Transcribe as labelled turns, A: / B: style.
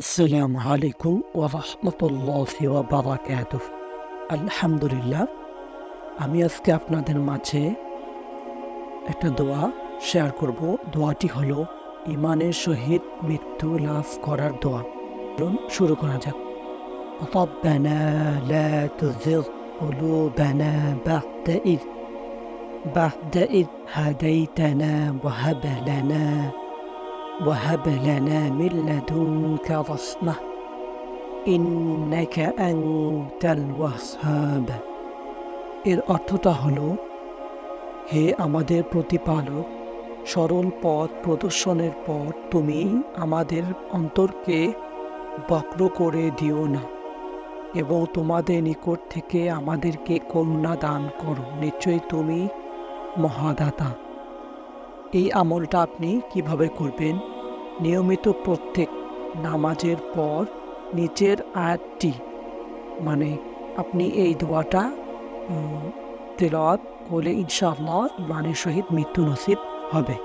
A: আসসালামু আলাইকুম ওয়া রাহমাতুল্লাহি ওয়া বারাকাতুহু। আলহামদুলিল্লাহ, আমি আজকে আপনাদের মাঝে একটা দোয়া শেয়ার করব। দোয়াটি হলো ঈমানের সহিত মৃত্যু লাভ করার দোয়া। চলুন শুরু করা যাক। রব্বানা লা তুযিগ কুলুবানা বা'দা ইয হাদাইতানা ওয়া হাব লানা মিন লাদুনকা রাহমাহ ইন্নাকা আনতাল ওয়াহ্হাব। এর অর্থটা হলো, হে আমাদের প্রতিপালক, সরল পথ প্রদর্শনের পর তুমি আমাদের অন্তরকে বক্র করে দিও না এবং তোমাদের নিকট থেকে আমাদেরকে করুণা দান করো। নিশ্চয়ই তুমি মহাদাতা। এই আমলটা আপনি কিভাবে করবেন? নিয়মিত প্রত্যেক নামাজের পর নিচের আয়াতটি আপনি এই দোয়াটা তেলাওয়াত করলে ইনশাআল্লাহ ইমানের সহিত মৃত্যু নসিব হবে।